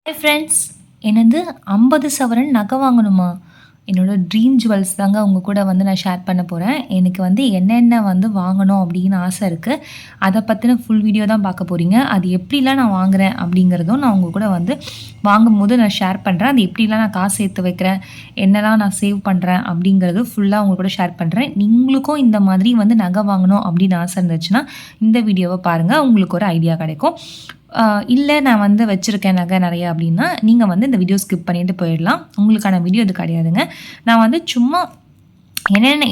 Hi friends, என்னது 50 சவரன் நகை வாங்கணுமா? என்னோட ட்ரீம் ஜுவல்ஸ் தாங்க உங்க கூட வந்து நான் ஷேர் பண்ண போறேன். எனக்கு வந்து என்னென்ன வந்து வாங்கணும் அப்படின்னு ஆசை இருக்கு. அத பத்தின ஃபுல் வீடியோ தான் பார்க்க போறீங்க. அது எப்படிலாம் நான் வாங்குறேன் அப்படிங்கிறதும் நான் உங்க கூட வந்து வாங்கும்போது நான் ஷேர் பண்றேன். அது எப்படிலாம் நான் காசு சேர்த்து வைக்கிறேன், என்னலாம் நான் சேவ் பண்றேன் அப்படிங்கிறது ஃபுல்லா உங்க கூட ஷேர் பண்றேன். நீங்களுக்கும் இந்த மாதிரி வந்து நகை வாங்கணும் அப்படின்னு ஆசை இருந்துச்சுன்னா, இந்த வீடியோவ பாருங்க. உங்களுக்கு ஒரு ஐடியா கிடைக்கும். இல்ல நான் வந்து வச்சிருக்கேன் நகை நெறைய அப்படின்னா, நீங்க வந்து இந்த வீடியோ ஸ்கிப் பண்ணிட்டு போயிடலாம். உங்களுக்கான வீடியோ இது கிடையாதுங்க. நான் வந்து சும்மா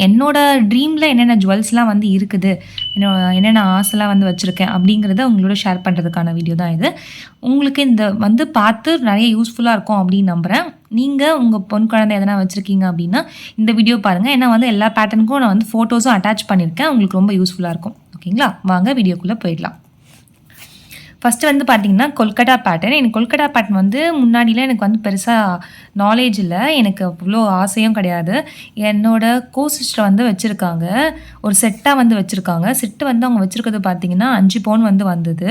என்னோட ட்ரீம்ல என்னென்ன ஜுவல்ஸ்லாம் வந்து இருக்குது, என்னென்ன ஆசைலாம் வந்து வச்சிருக்கேன் அப்படிங்கிறத உங்களோட ஷேர் பண்ணுறதுக்கான வீடியோ தான் இது. உங்களுக்கு இந்த வந்து பார்த்து நெறைய யூஸ்ஃபுல்லா இருக்கும் அப்படின்னு நம்புறேன். நீங்க உங்க பொன் குழந்தை எதனா வச்சிருக்கீங்க அப்படின்னா, இந்த வீடியோ பாருங்க. ஏன்னா வந்து எல்லா பேட்டர்னுக்கும் நான் வந்து ஃபோட்டோஸும் அட்டாச் பண்ணியிருக்கேன். உங்களுக்கு ரொம்ப யூஸ்ஃபுல்லா இருக்கும். ஓகேங்களா? வாங்க வீடியோக்குள்ள போயிடலாம். ஃபஸ்ட்டு வந்து பார்த்தீங்கன்னா, கொல்கட்டா பேட்டர்ன். எனக்கு கொல்கட்டா பேட்டர்ன் வந்து முன்னாடிலாம் எனக்கு வந்து பெருசா நாலேட்ஜ் இல்ல. எனக்கு அவ்வளோ ஆசையும் கிடையாது. என்னோட சிஸ்டர் வந்து வச்சிருக்காங்க. ஒரு செட்டா வந்து வச்சிருக்காங்க. செட்டு வந்து அவங்க வச்சிருக்கிறது பார்த்தீங்கன்னா, 5 பவுன் வந்து வந்தது.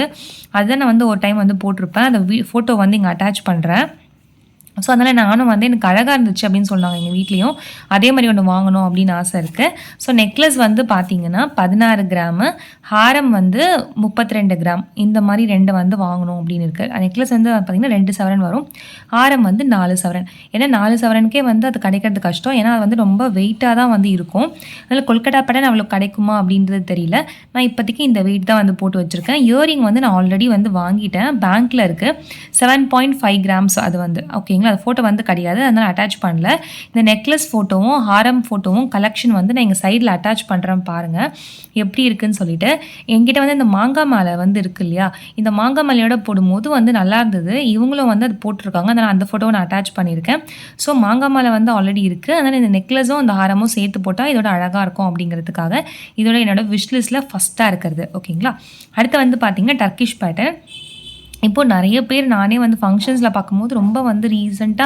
அத நான் வந்து ஒரு டைம் வந்து போட்டிருப்பேன். அந்த ஃபோட்டோ வந்து இங்க அட்டாச் பண்றேன். ஸோ, அதனால நானும் வந்து எனக்கு அழகா இருந்துச்சு அப்படின்னு சொன்னாங்க எங்க வீட்லயும். அதே மாரி ஒண்ணு வாங்கணும் அப்படின்னு ஆசை இருக்கு. ஸோ, நெக்லஸ் வந்து பார்த்தீங்கன்னா 16 கிராமு, ஹாரம் வந்து 32 கிராம். இந்த மாரி 2 வந்து வாங்கணும் அப்படின்னு இருக்கு. நெக்லஸ் வந்து பார்த்தீங்கன்னா 2 சவரன் வரும். ஹாரம் வந்து 4 சவரன். ஏன்னா 4 சவரனுக்கே வந்து அது கிடைக்கிறது கஷ்டம். ஏன்னா அது வந்து ரொம்ப வெயிட்டா தான் வந்து இருக்கும். அதனால கொல்கட்டா பேட்டர்ன் அவ்வளோ கிடைக்குமா அப்படின்றது தெரியல. நான் இப்போதைக்கு இந்த வெயிட் தான் வந்து போட்டு வச்சிருக்கேன். இயரிங் வந்து நான் ஆல்ரெடி வந்து வாங்கிட்டேன். பேங்க்ல இருக்கு. 7.5 கிராம்ஸ் அது வந்து. ஓகேங்களா? அது ஃபோட்டோ வந்து கிடையாது. அதனால அட்டாச் பண்ணல. இந்த நெக்லஸ் ஃபோட்டோவும், ஹாரம் ஃபோட்டோவும் கலெக்ஷன் வந்து நான் இங்க சைடுல அட்டாச் பண்றேன் பாருங்க. எப்படி இருக்குன்னு சொல்லிட்டு. என்கிட்ட வந்து இந்த மாங்கா மாலை வந்து இருக்கு இல்லையா? இந்த மாங்கா மாலையோட போடும்போது வந்து நல்லா இருந்தது. இவங்களும் வந்து அது போட்டுருக்காங்க. அதனால அந்த ஃபோட்டோவ நான் அட்டாச் பண்ணியிருக்கேன். ஸோ மாங்கா மாலை வந்து ஆல்ரெடி இருக்கு. அதனால இந்த நெக்லஸும், இந்த ஹாரமும் சேர்த்து போட்டா இதோட அழகா இருக்கும் அப்படிங்கிறதுக்காக, இதோட என்னோட விஷ் லிஸ்ட்ல ஃபர்ஸ்ட்டா இருக்கிறது. ஓகேங்களா? அடுத்து வந்து பார்த்தீங்கன்னா, டர்க்கிஷ் பேட்டர்ன். இப்போ நெறைய பேர் நானே வந்து ஃபங்ஷன்ஸ்ல பார்க்கும்போது ரொம்ப வந்து ரீசென்ட்டா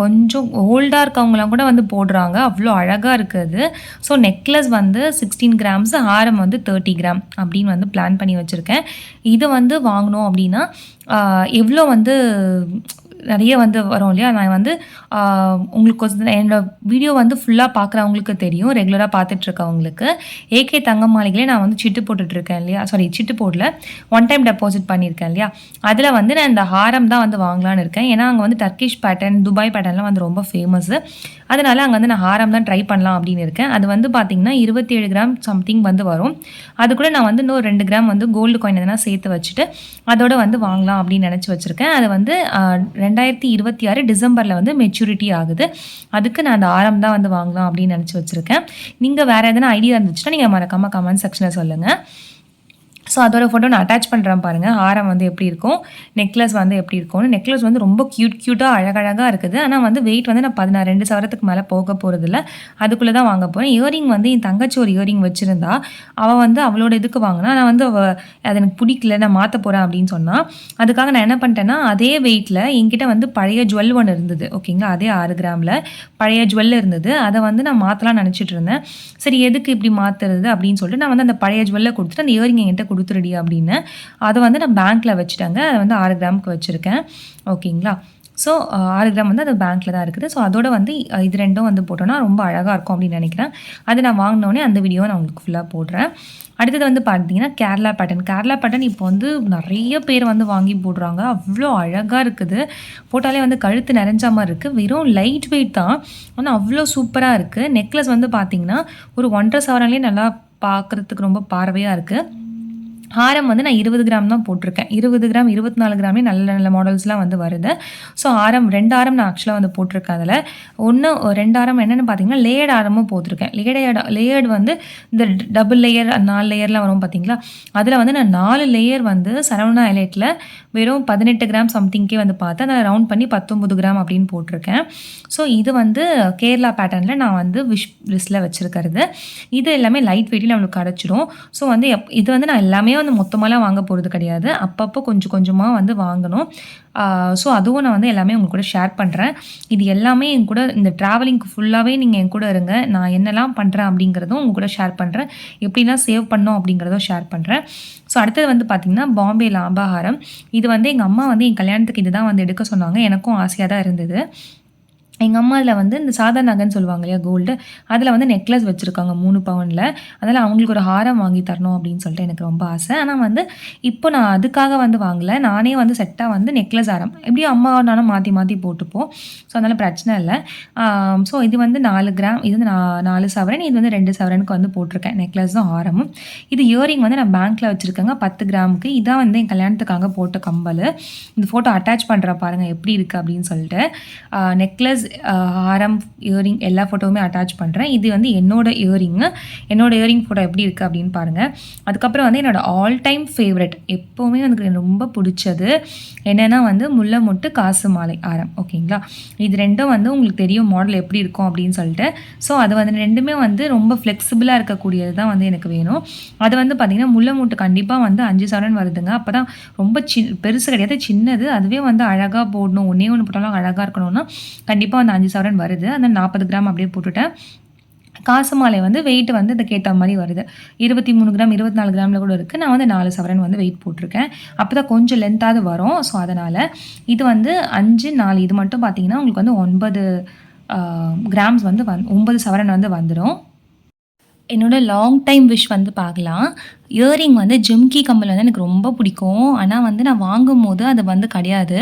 கொஞ்சம் ஓல்டா இருக்கவங்கலாம் கூட வந்து போடுறாங்க. அவ்ளோ அழகா இருக்கு அது. ஸோ நெக்லஸ் வந்து 16 கிராம்ஸ், ஹாரம் வந்து 30 கிராம் அப்படின்னு வந்து பிளான் பண்ணி வச்சிருக்கேன். இது வந்து வாங்கணும் அப்படின்னா, எவ்ளோ வந்து நெறைய வந்து வரும் இல்லையா? நான் வந்து ஆ உங்களுக்கு என்னோட வீடியோ வந்து ஃபுல்லா பார்க்குறவங்களுக்கு தெரியும். ரெகுலரா பார்த்துட்டு இருக்கவங்களுக்கு. ஏகே தங்க மாளிகையில நான் வந்து சிட்டு போட்டுட்ருக்கேன் இல்லையா? சாரி, சிட்டு போடல. ஒன் டைம் டெபாசிட் பண்ணியிருக்கேன் இல்லையா? அதில வந்து நான் இந்த ஹாரம் தான் வந்து வாங்கலான்னு இருக்கேன். ஏன்னா, அங்க வந்து டர்க்கிஷ் பேட்டர்ன், துபாய் பேட்டர்ன்லாம் வந்து ரொம்ப ஃபேமஸு. அதனால அங்க வந்து நான் ஹாரம் தான் ட்ரை பண்ணலாம் அப்படின்னு இருக்கேன். அது வந்து பார்த்தீங்கன்னா, 27 கிராம் சம்திங் வந்து வரும். அது கூட நான் வந்து இன்னும் 2 கிராம் வந்து கோல்டு காயின் எதனா சேர்த்து வச்சுட்டு, அதோட வந்து வாங்கலாம் அப்படின்னு நெனச்சு வச்சிருக்கேன். அது வந்து 2026 டிசம்பர்ல வந்து மெச்சூரிட்டி ஆகுது. அதுக்கு நான் அந்த ஹாரம் தான் வந்து வாங்கலாம் அப்படின்னு நெனச்சு வச்சிருக்கேன். நீங்க வேற எதனா ஐடியா இருந்துச்சுன்னா, நீங்க மறக்காம கமெண்ட் செக்ஷன்ல சொல்லுங்க. ஸோ, அதோட ஃபோட்டோ நான் அட்டாச் பண்றேன் பாருங்க. ஹாரம் வந்து எப்படி இருக்கும், நெக்லஸ் வந்து எப்படி இருக்கும்னு. நெக்லஸ் வந்து ரொம்ப கியூட்டா அழகழகா இருக்குது. ஆனா வந்து வெயிட் வந்து நான் 2 சவரத்துக்கு மேல போக போறதில்ல. அதுக்குள்ள தான் வாங்க போறேன். இயரிங் வந்து என் தங்கச்சி ஒரு இயரிங் வச்சிருந்தா. அவ வந்து அவளோட இதுக்கு வாங்குனா. நான் வந்து அது எனக்கு பிடிக்கல, நான் மாத்த போறேன் அப்படின்னு சொன்னா. அதுக்காக நான் என்ன பண்ணிட்டேன்னா, அதே வெயிட்ல என்கிட்ட வந்து பழைய ஜுவல் ஒண்ணு இருந்தது. ஓகேங்களா? அதே 6 கிராம்ல பழைய ஜுவல் இருந்தது. அத வந்து நான் மாத்தலாம்னு நெனச்சுட்டு இருந்தேன். சரி, எதுக்கு இப்படி மாத்துறது அப்படின்னு சொல்லிட்டு நான் வந்து அந்த பழைய ஜுவல்ல குடுத்துட்டு, அந்த இயரிங் என்கிட்ட குடுத்துருடி அப்படின்னு. அத வந்து நான் பேங்க்ல வச்சுட்டேங்க. அத வந்து 6 கிராமுக்கு வச்சிருக்கேன். ஓகேங்களா? ஸோ 6 கிராம் வந்து அது பேங்க்ல தான் இருக்குது. ஸோ அதோட வந்து இது 2ம் வந்து போட்டோம்னா ரொம்ப அழகா இருக்கும் அப்படின்னு நெனைக்கிறேன். அது நான் வாங்குனோனே அந்த வீடியோவ நான் உங்களுக்கு ஃபுல்லா போடுறேன். அடுத்தது வந்து பார்த்தீங்கன்னா, கேரளா பேட்டர்ன். கேரளா பேட்டர்ன் இப்போ வந்து நெறைய பேர் வந்து வாங்கி போடுறாங்க. அவ்ளோ அழகா இருக்குது. போட்டாலே வந்து கழுத்து நெறஞ்ச மாரி இருக்கு. வெறும் லைட் வெயிட் தான். ஆனா அவ்ளோ சூப்பரா இருக்கு. நெக்லஸ் வந்து பார்த்தீங்கன்னா, ஒரு 1 1/2 சவரன்லயே நல்லா பார்க்கறதுக்கு ரொம்ப பார்வையா இருக்கு. ஹாரம் வந்து நான் 20 கிராம் தான் போட்டிருக்கேன். 20 கிராம், 24 கிராம்லயே நல்ல நல்ல மாடல்ஸ்லாம் வந்து வருது. ஸோ ஹாரம் 2 ஹாரம் நான் ஆக்சுவலா வந்து போட்டிருக்கேன் அதில. 2 ஹாரம் என்னென்னு பார்த்தீங்கன்னா, லேயர்ட் ஹாரமும் போட்டிருக்கேன். லேயர்டு வந்து இந்த டபுள் லேயர் 4 லேயர்லாம் வரும் பார்த்தீங்களா? அதில வந்து நான் 4 லேயர் வந்து சரவணா எலைட்ல வெறும் 18 கிராம் சம்திங்க்கே வந்து பார்த்தேன். அத ரவுண்ட் பண்ணி 19 கிராம் அப்படின்னு போட்டிருக்கேன். ஸோ இது வந்து கேரளா பேட்டர்ன்ல நான் வந்து விஷ் லிஸ்ட்ல வச்சிருக்கிறது. இது எல்லாமே லைட் வெயிட்ல நம்மளுக்கு கிடைச்சிரும். ஸோ வந்து இது வந்து நான் எல்லாமே வந்து மொத்தமாலாம் வாங்க போகிறது கிடையாது. அப்பப்போ கொஞ்சம் கொஞ்சமாக வந்து வாங்கணும். ஸோ அதுவும் நான் வந்து எல்லாமே உங்க கூட ஷேர் பண்ணுறேன். இது எல்லாமே என் கூட இந்த ட்ராவலிங்க்கு ஃபுல்லாகவே நீங்கள் என் கூட இருங்க. நான் என்னலாம் பண்ணுறேன் அப்படிங்கிறதும் உங்க கூட ஷேர் பண்ணுறேன். எப்படிலாம் சேவ் பண்ணோம் அப்படிங்கிறதும் ஷேர் பண்ணுறேன். ஸோ அடுத்தது வந்து பார்த்திங்கன்னா பாம்பே லாம்பாஹாரம். இது வந்து எங்கள் அம்மா வந்து என் கல்யாணத்துக்கு இது தான் வந்து எடுக்க சொன்னாங்க. எனக்கும் ஆசையாக தான் இருந்தது. எங்கள் அம்மா அதில் வந்து இந்த சாதா நகைன்னு சொல்லுவாங்க இல்லையா கோல்டு, அதில் வந்து நெக்லஸ் வச்சுருக்காங்க 3 பவுனில். அதனால் அவங்களுக்கு ஒரு ஹாரம் வாங்கி தரணும் அப்படின்னு சொல்லிட்டு எனக்கு ரொம்ப ஆசை. ஆனால் வந்து இப்போ நான் அதுக்காக வந்து வாங்கலை. நானே வந்து செட்டாக வந்து நெக்லஸ் ஹாரம் எப்படியும் அம்மா நானும் மாற்றி மாற்றி போட்டுப்போம். ஸோ அதனால் பிரச்சனை இல்லை. ஸோ இது வந்து 4 கிராம், இது வந்து 4 சவரன், இது வந்து 2 சவரனுக்கு வந்து போட்டிருக்கேன். நெக்லஸும் ஹாரமும். இது இயரிங் வந்து நான் பேங்க்கில் வச்சுருக்கேங்க 10 கிராமுக்கு. இதான் வந்து என் கல்யாணத்துக்காக போட்ட கம்பல். இந்த ஃபோட்டோ அட்டாச் பண்ணுற பாருங்கள் எப்படி இருக்குது அப்படின்னு சொல்லிட்டு. நெக்லஸ், ஹாரம், இயரிங் எல்லா ஃபோட்டோவுமே அட்டாச் பண்ணுறேன். இது வந்து என்னோட இயரிங் ஃபோட்டோ எப்படி இருக்குது அப்படின்னு பாருங்கள். அதுக்கப்புறம் வந்து என்னோடய ஆல் டைம் ஃபேவரட், எப்போவுமே எனக்கு ரொம்ப பிடிச்சது என்னென்னா வந்து முல்லை மொட்டு காசு மாலை ஹாரம். ஓகேங்களா, இது ரெண்டும் வந்து உங்களுக்கு தெரியும் மாடல் எப்படி இருக்கும் அப்படின்னு சொல்லிட்டு. ஸோ அது வந்து ரெண்டுமே வந்து ரொம்ப ஃப்ளெக்சிபிளாக இருக்கக்கூடியது தான் வந்து எனக்கு வேணும். அது வந்து பார்த்திங்கன்னா முல்லை மொட்டு கண்டிப்பாக வந்து 5 சவரன் வருதுங்க. அப்போ தான் ரொம்ப பெருசு கிடையாது, சின்னது. அதுவே வந்து அழகாக போடணும், ஒன்றே ஒன்று போட்டாலும் அழகாக இருக்கணும்னா கண்டிப்பாக வந்து 5 சவரன் வருது. அந்த 40 கிராம் அப்படியே போட்டுட்டேன். காசு மாலை வந்து வெயிட் வந்து இதுக்கேற்ற மாதிரி வருது. 23 கிராம், 24 கிராமில் கூட இருக்குது. நான் வந்து 4 சவரன் வந்து வெயிட் போட்டிருக்கேன். அப்போ தான் கொஞ்சம் லென்த்தாவது வரும். ஸோ அதனால் இது வந்து 5, 4 இது மட்டும் பார்த்தீங்கன்னா உங்களுக்கு வந்து 9 கிராம்ஸ் வந்து 9 சவரன் வந்து வந்துடும். என்னோட லாங் டைம் விஷ் வந்து பார்க்கலாம். இயரிங் வந்து ஜிம்கி கம்மல் வந்து எனக்கு ரொம்ப பிடிக்கும். ஆனால் வந்து நான் வாங்கும்போது அது வந்து கிடையாது.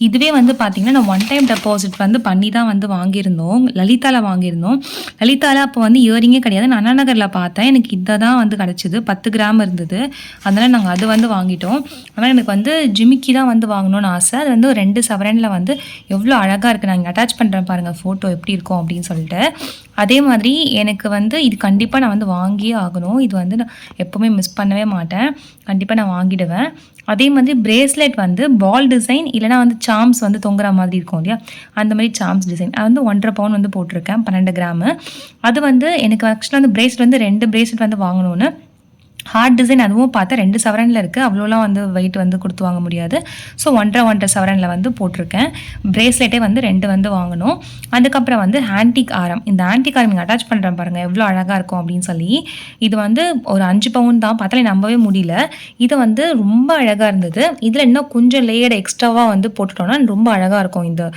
இதுவே வந்து பார்த்திங்கன்னா நான் ஒன் டைம் டெபாசிட் வந்து பண்ணி தான் வந்து வாங்கியிருந்தோம். லலிதாவில் வாங்கியிருந்தோம். லலிதாவில் அப்போ வந்து இயரிங்கே கிடையாது. நான் அண்ணா நகரில் பார்த்தேன். எனக்கு இதை தான் வந்து கிடச்சிது. 10 கிராம் இருந்தது. அதனால் நாங்கள் அது வந்து வாங்கிட்டோம். ஆனால் எனக்கு வந்து ஜிமிக்கி தான் வந்து வாங்கணும்னு ஆசை. அது வந்து 2 சவரனில் வந்து எவ்வளோ அழகாக இருக்குது. நான் இங்கே அட்டாச் பண்ணுறேன் பாருங்கள் ஃபோட்டோ எப்படி இருக்கும் அப்படின்னு சொல்லிட்டு. அதே மாதிரி எனக்கு வந்து இது கண்டிப்பாக நான் வந்து வாங்கியே ஆகணும். இது வந்து நான் எப்போவுமே மிஸ் பண்ணவே மாட்டேன். கண்டிப்பாக நான் வாங்கிடுவேன். அதே மாதிரி பிரேஸ்லெட் வந்து பால் டிசைன் இல்லைனா வந்து சாம்ஸ் வந்து தொங்குற மாதிரி இருக்கும் இல்லையா, அந்த மாதிரி சாம்ஸ் டிசைன். அது வந்து 1.5 பவுன் வந்து போட்டிருக்கேன், 12 கிராமு. அது வந்து எனக்கு ஆக்சுவலாக வந்து பிரேஸ்லெட் வந்து 2 பிரேஸ்லெட் வந்து வாங்கணும்னு ஹார்ட் டிசைன் அதுவும் பார்த்தா 2 சவரனில் இருக்குது. அவ்வளோலாம் வந்து வெயிட் வந்து கொடுத்து வாங்க முடியாது. ஸோ 1.5 சவரனில் வந்து போட்டிருக்கேன். பிரேஸ்லெட்டே வந்து 2 வந்து வாங்கணும். அதுக்கப்புறம் வந்து ஆன்டிக் ஆரம். இந்த ஆன்டிக் ஆரம் நீங்கள் அட்டாச் பண்ணுறேன் பாருங்கள் எவ்வளோ அழகாக இருக்கும் அப்படின்னு சொல்லி. இது வந்து ஒரு 5 பவுன் தான், பார்த்தாலே நம்பவே முடியல. இது வந்து ரொம்ப அழகாக இருந்தது. இதில் இன்னும் கொஞ்சம் லேயர் எக்ஸ்ட்ராவாக வந்து போட்டுட்டோன்னா ரொம்ப அழகாக இருக்கும். இந்த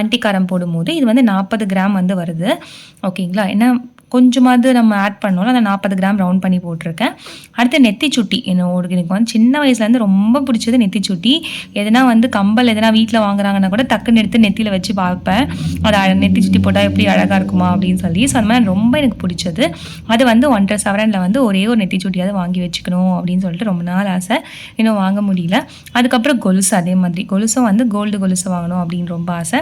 ஆன்டிக் ஆரம் போடும்போது இது வந்து 40 கிராம் வந்து வருது. ஓகேங்களா, ஏன்னா கொஞ்சமாவது நம்ம ஆட் பண்ணோம்ல, அந்த 40 கிராம் ரவுண்ட் பண்ணி போட்டிருக்கேன். அடுத்து நெத்தி சுட்டி. எனக்கு வந்து சின்ன வயசுலேருந்து ரொம்ப பிடிச்சது நெத்தி சுட்டி. எதனா வந்து கம்பல் எதனா வீட்டில் வாங்குறாங்கன்னா கூட டக்குன்னு எடுத்து நெத்தியில் வச்சு பார்ப்பேன். அது நெத்தி சுட்டி போட்டால் எப்படி அழகாக இருக்குமா அப்படின்னு சொல்லி. ஸோ அந்த மாதிரி ரொம்ப எனக்கு பிடிச்சது. அது வந்து 1.5 சவரனில் வந்து ஒரே ஒரு நெத்தி சுட்டியாவது வாங்கி வச்சுக்கணும் அப்படின்னு சொல்லிட்டு ரொம்ப நாள் ஆசை. இன்னும் வாங்க முடியல. அதுக்கப்புறம் கொலுசு. அதே மாதிரி கொலுசும் வந்து கோல்டு கொலுசு வாங்கணும் அப்படின்னு ரொம்ப ஆசை.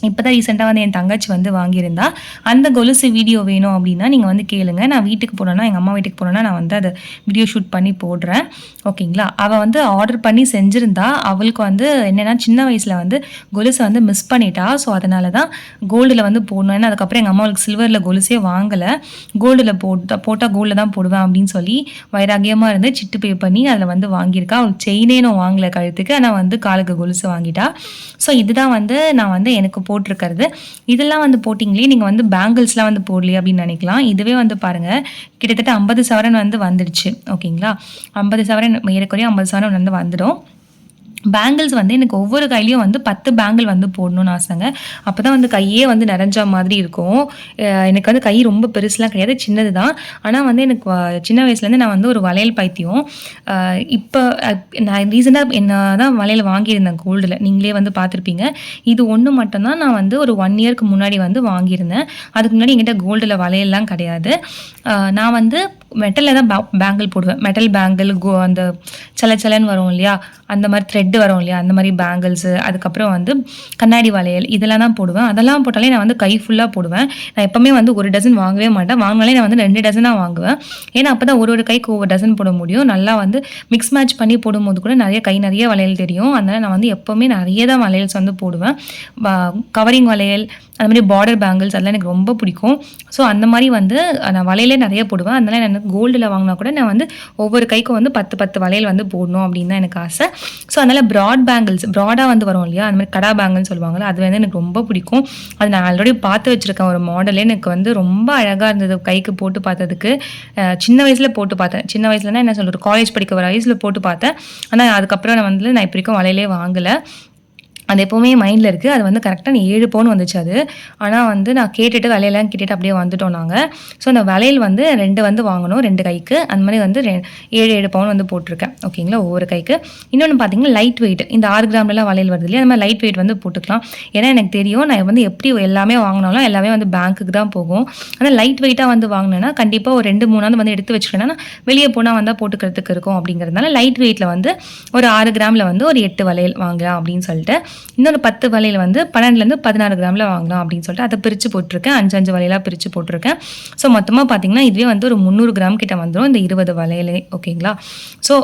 இப்போ தான் ரீசெண்டாக வந்து என் தங்கச்சி வந்து வாங்கியிருந்தா. அந்த கொலுசு வீடியோ வேணும் அப்படின்னா நீங்கள் வந்து கேளுங்க. நான் வீட்டுக்கு போனேன்னா, எங்கள் அம்மா வீட்டுக்கு போனேன்னா நான் வந்து அதை வீடியோ ஷூட் பண்ணி போடுறேன். ஓகேங்களா, அவள் வந்து ஆர்டர் பண்ணி செஞ்சுருந்தா. அவளுக்கு வந்து என்னென்னா சின்ன வயசில் வந்து கொலுசை வந்து மிஸ் பண்ணிட்டா. ஸோ அதனால தான் கோல்டில் வந்து போடணும். ஏன்னா அதுக்கப்புறம் எங்கள் அம்மாவுக்கு சில்வரில் கொலுசே வாங்கலை. கோல்டில் போட்டால் கோல்டில் தான் போடுவேன் அப்படின்னு சொல்லி வைராகியமாக இருந்து சிட்டு பே பண்ணி அதில் வந்து வாங்கியிருக்கா. அவளுக்கு செயினே நான் வாங்கலை கழுத்துக்கு, ஆனால் வந்து காலுக்கு கொலுசு வாங்கிட்டா. ஸோ இதுதான் வந்து நான் வந்து எனக்கு போட்டிருக்கிறது. இதெல்லாம் வந்து போட்டிங்களே நீங்கள் வந்து பேங்கிள்ஸ்லாம் வந்து போடலையே அப்படின்னு நினைக்கலாம். இதுவே வந்து பாருங்கள் கிட்டத்தட்ட 50 சவரன் வந்து வந்துடுச்சு. ஓகேங்களா, 50 சவரன் ஏறக்குறைய 50 சவரன் வந்து வந்துடும். பேங்கிள்ஸ் வந்து எனக்கு ஒவ்வொரு கையிலையும் வந்து 10 பேங்கிள் வந்து போடணும்னு ஆசைங்க. அப்போ தான் வந்து கையே வந்து நிறைஞ்ச மாதிரி இருக்கும். எனக்கு வந்து கை ரொம்ப பெருசுலாம் கிடையாது, சின்னது தான். ஆனால் வந்து எனக்கு சின்ன வயசுலேருந்து நான் வந்து ஒரு வளையல் பைத்தியம். இப்போ நான் ரீசெண்டாக என்ன தான் வளையல் வாங்கியிருந்தேன் கோல்டில், நீங்களே வந்து பார்த்துருப்பீங்க. இது ஒன்று மட்டும்தான் நான் வந்து ஒரு 1 இயர்க்கு முன்னாடி வந்து வாங்கியிருந்தேன். அதுக்கு முன்னாடி என்கிட்ட கோல்டில் வளையல்லாம் கிடையாது. நான் வந்து மெட்டலில் தான் பேங்கிள் போடுவேன். மெட்டல் பேங்கிள் அந்த சலச்சலன்னு வரும் இல்லையா, அந்த மாதிரி த்ரெட் ஸ்டெட் வரும் இல்லையா, அந்த மாதிரி பேங்கிள்ஸு, அதுக்கப்புறம் வந்து கண்ணாடி வளையல் இதெல்லாம் தான் போடுவேன். அதெல்லாம் போட்டாலே நான் வந்து கை ஃபுல்லாக போடுவேன். நான் எப்போவுமே வந்து 1 டசன் வாங்கவே மாட்டேன். வாங்கினாலே நான் வந்து 2 டசனாக வாங்குவேன். ஏன்னா அப்போ தான் ஒரு கைக்கு ஒவ்வொரு டசன் போட முடியும். நல்லா வந்து மிக்ஸ் மேட்ச் பண்ணி போடும்போது கூட கை நிறைய வளையல் தெரியும். அதனால் நான் வந்து எப்போவுமே நிறைய தான் வளையல்ஸ் வந்து போடுவேன். கவரிங் வளையல், அந்த மாதிரி பார்டர் பேங்கிள்ஸ் அதெல்லாம் எனக்கு ரொம்ப பிடிக்கும். ஸோ அந்த மாதிரி வந்து நான் வளையலே நிறைய போடுவேன். அதனால் நான் கோல்டில் வாங்கினா கூட நான் வந்து ஒவ்வொரு கைக்கும் வந்து 10 வளையல் வந்து போடணும் அப்படின்னு தான் எனக்கு ஆசை. ஸோ அதனால் ப்ராடாக வந்து வரும் இல்லையா, அந்த மாதிரி கடா பேங்கிள்னு சொல்லுவாங்கள்ல, அது வந்து எனக்கு ரொம்ப பிடிக்கும். அது நான் ஆல்ரெடி பார்த்து வச்சுருக்கேன் ஒரு மாடலே. எனக்கு வந்து ரொம்ப அழகாக இருந்தது கைக்கு போட்டு பார்த்ததுக்கு. சின்ன வயசில் போட்டு பார்த்தேன். சின்ன வயசுலனா என்ன சொல்கிறது, காலேஜ் படிக்க வர வயசில் போட்டு பார்த்தேன். ஆனால் அதுக்கப்புறம் நான் இப்போ வரைக்கும் வளையலே வாங்கலை. அது எப்போவுமே மைண்டில் இருக்குது. அது வந்து கரெக்டாக 7 பவுன் வந்துச்சு அது. ஆனால் வந்து நான் கேட்டுட்டு விலையெல்லாம் கேட்டுட்டு அப்படியே வந்துட்டோம் நாங்கள். ஸோ அந்த வளையல் வந்து 2 வந்து வாங்கணும் 2 கைக்கு. அந்த மாதிரி வந்து 7 பவுன் வந்து போட்டிருக்கேன். ஓகேங்களா, ஒவ்வொரு கைக்கு. இன்னொன்று பார்த்தீங்கன்னா லைட் வெயிட், இந்த 6 கிராம்லாம் வளையல் வருது இல்லையா, அந்த மாதிரி லைட் வெயிட் வந்து போட்டுக்கலாம். ஏன்னா எனக்கு தெரியும் நான் வந்து எப்படி எல்லாமே வாங்கினாலும் எல்லாமே வந்து பேங்க்குக்கு தான் போகும். ஆனால் லைட் வெயிட்டாக வந்து வாங்கினேன்னா கண்டிப்பாக ஒரு 2-3 வந்து எடுத்து வச்சுக்கிட்டேன்னா வெளியே போனால் வந்தால் போட்டுக்கிறதுக்கு இருக்கும். அப்படிங்கிறதுனால லைட் வெயிட்டில் வந்து ஒரு 6 கிராமில் வந்து ஒரு 8 வளையல் வாங்கலாம் அப்படின்னு சொல்லிட்டு, இன்னொரு 10 வளையல் வந்து 12லேருந்து 16 கிராமில் வாங்கலாம் அப்படின்னு சொல்லிட்டு அதை பிரித்து போட்டிருக்கேன். 5 வளையலாக பிரித்து போட்டிருக்கேன். ஸோ மொத்தமாக பார்த்தீங்கன்னா இதுவே வந்து ஒரு 300 கிராம் கிட்ட வந்துடும் இந்த 20 வளையலே. ஓகேங்களா, ஸோ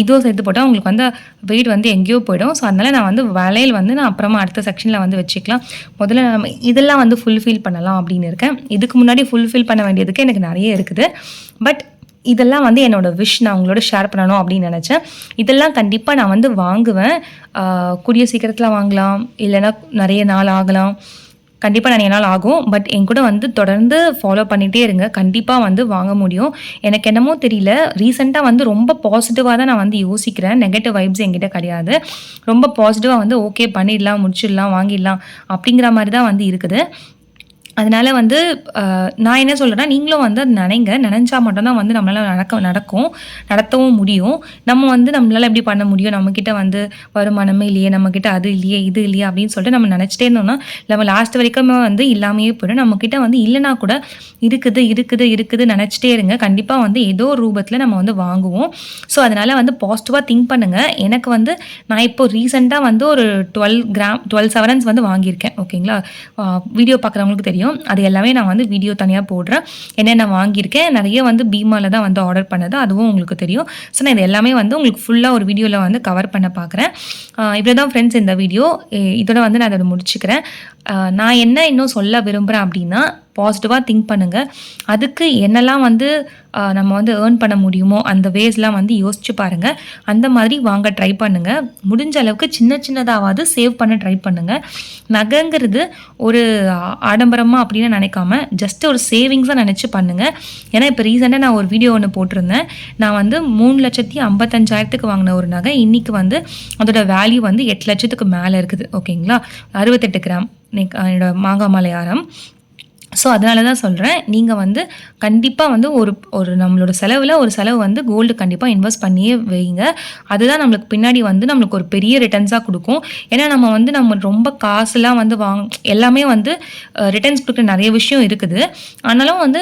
இதுவும் சேர்த்து போட்டால் உங்களுக்கு வந்து வெயிட் வந்து எங்கேயோ போயிடும். ஸோ அதனால் நான் வந்து வளையல் வந்து நான் அப்புறமா அடுத்த செக்ஷனில் வந்து வச்சுக்கலாம். முதல்ல நம்ம இதெல்லாம் வந்து ஃபுல்ஃபில் பண்ணலாம் அப்படின்னு இருக்கேன். இதுக்கு முன்னாடி ஃபுல்ஃபில் பண்ண வேண்டியதுக்கு எனக்கு நிறைய இருக்குது. பட் இதெல்லாம் வந்து என்னோடய விஷ், நான் உங்களோட ஷேர் பண்ணணும் அப்படின்னு நினச்சேன். இதெல்லாம் கண்டிப்பாக நான் வந்து வாங்குவேன். கூடிய சீக்கிரத்தில் வாங்கலாம், இல்லைன்னா நிறைய நாள் ஆகலாம். கண்டிப்பாக நிறைய நாள் ஆகும். பட் என் கூட வந்து தொடர்ந்து ஃபாலோ பண்ணிகிட்டே இருங்க. கண்டிப்பாக வந்து வாங்க முடியும். எனக்கு என்னமோ தெரியல, ரீசெண்டாக வந்து ரொம்ப பாசிட்டிவாக தான் நான் வந்து யோசிக்கிறேன். நெகட்டிவ் வைப்ஸ் என்கிட்ட கிடையாது. ரொம்ப பாசிட்டிவாக வந்து ஓகே பண்ணிடலாம், முடிச்சிடலாம், வாங்கிடலாம் அப்படிங்கிற மாதிரி தான் வந்து இருக்குது. அதனால் வந்து நான் என்ன சொல்கிறேன்னா, நீங்களும் வந்து அது நினைச்சா மட்டும்தான் வந்து நம்மளால் நடக்கும், நடத்தவும் முடியும். நம்ம வந்து நம்மளால் எப்படி பண்ண முடியும், நம்மக்கிட்ட வந்து வருமானமே இல்லையே, நம்மக்கிட்ட அது இல்லையே, இது இல்லையே அப்படின்னு சொல்லிட்டு நம்ம நினச்சிட்டே இருந்தோம்னா நம்ம லாஸ்ட் வரைக்குமே வந்து இல்லாமையே போய்டும். நம்மக்கிட்ட வந்து இல்லைனா கூட இருக்குது நினச்சிட்டே இருங்க. கண்டிப்பாக வந்து ஏதோ ஒரு ரூபத்தில் நம்ம வந்து வாங்குவோம். ஸோ அதனால் வந்து பாசிட்டிவாக திங்க் பண்ணுங்கள். எனக்கு வந்து நான் இப்போ ரீசெண்டாக வந்து ஒரு 12 சவரன்ஸ் வந்து வாங்கியிருக்கேன். ஓகேங்களா, வீடியோ பார்க்குறவங்களுக்கு தெரியும். அது எல்லாமே நான் வந்து வீடியோ தனியாக போடுறேன். என்னென்ன வாங்கியிருக்கேன், நிறைய வந்து பீமாவில் தான் வந்து ஆர்டர் பண்ணது, அதுவும் உங்களுக்கு தெரியும். ஸோ நான் இது எல்லாமே வந்து உங்களுக்கு ஃபுல்லாக ஒரு வீடியோவில் வந்து கவர் பண்ண பார்க்குறேன். இப்படி தான் ஃப்ரெண்ட்ஸ் இந்த வீடியோ. இதோட வந்து நான் அதை முடிச்சுக்கிறேன். நான் என்ன இன்னும் சொல்ல விரும்புகிறேன் அப்படின்னா, பாசிட்டிவாக திங்க் பண்ணுங்கள். அதுக்கு என்னெல்லாம் வந்து நம்ம வந்து ஏர்ன் பண்ண முடியுமோ அந்த வேஸ்லாம் வந்து யோசிச்சு பாருங்கள். அந்த மாதிரி வாங்க ட்ரை பண்ணுங்கள். முடிஞ்ச அளவுக்கு சின்னதாவது சேவ் பண்ண ட்ரை பண்ணுங்கள். நகைங்கிறது ஒரு ஆடம்பரமாக அப்படின்னு நினைக்காம ஜஸ்ட் ஒரு சேவிங்ஸாக நினச்சி பண்ணுங்கள். ஏன்னா இப்போ ரீசெண்டாக நான் ஒரு வீடியோ ஒன்று போட்டிருந்தேன். நான் வந்து 3,55,000க்கு வாங்கின ஒரு நகை இன்றைக்கி வந்து அதோட வேல்யூ வந்து 8 லட்சத்துக்கு மேலே இருக்குது. ஓகேங்களா, 68 கிராம் என்னோட மாங்காய் மாலை ஆரம். ஸோ அதனால தான் சொல்கிறேன், நீங்கள் வந்து கண்டிப்பாக வந்து ஒரு நம்மளோட ஒரு செலவு வந்து கோல்டு கண்டிப்பாக இன்வெஸ்ட் பண்ணியே வைங்க. அதுதான் நம்மளுக்கு பின்னாடி வந்து நம்மளுக்கு ஒரு பெரிய ரிட்டர்ன்ஸாக கொடுக்கும். ஏன்னா நம்ம ரொம்ப காசுலாம் வந்து எல்லாமே வந்து ரிட்டர்ன்ஸ் கொடுக்குற நிறைய விஷயம் இருக்குது. ஆனாலும் வந்து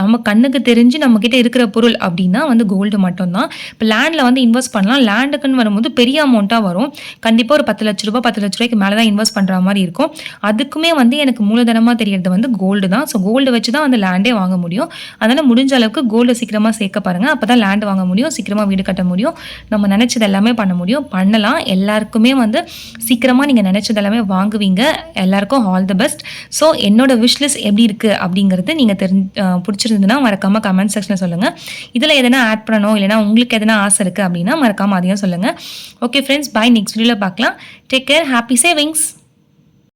நம்ம கண்ணுக்கு தெரிஞ்சு நம்மக்கிட்ட இருக்கிற பொருள் அப்படின்னா வந்து கோல்டு மட்டும்தான். இப்போ லேண்டில் வந்து இன்வெஸ்ட் பண்ணலாம். லேண்டுக்குன்னு வரும்போது பெரிய அமௌண்ட்டாக வரும். கண்டிப்பாக ஒரு 10 லட்ச ரூபாய்க்கு மேலே தான் இன்வெஸ்ட் பண்ணுற மாதிரி இருக்கும். அதுக்குமே வந்து எனக்கு மூலதனமாக தெரியறது வந்து கோல்டு தான். ஸோ கோல்டு வச்சு தான் வந்து லேண்டே வாங்க முடியும். அதனால் முடிஞ்ச அளவுக்கு கோல்டு சீக்கிரமாக சேர்க்க பாருங்கள். அப்போ தான் லேண்ட் வாங்க முடியும், சீக்கிரமாக வீடு கட்ட முடியும், நம்ம நினச்சது எல்லாமே பண்ணலாம். எல்லாருக்குமே வந்து சீக்கிரமாக நீங்கள் நினச்சது எல்லாமே வாங்குவீங்க. எல்லாருக்கும் ஆல் தி பெஸ்ட். ஸோ என்னோட விஷ்லிஸ்ட் எப்படி இருக்குது அப்படிங்கிறது நீங்கள் பிடிச்சிருந்ததுன்னா மறக்காமல் கமெண்ட் செக்ஷனில் சொல்லுங்கள். இதில் எதனா ஆட் பண்ணணும், இல்லைனா உங்களுக்கு எதனா ஆசை இருக்குது அப்படின்னா மறக்காமல் அதையும் சொல்லுங்கள். Okay friends, by. நெக்ஸ்ட் வீடியோவில் பார்க்கலாம். Take care, happy savings.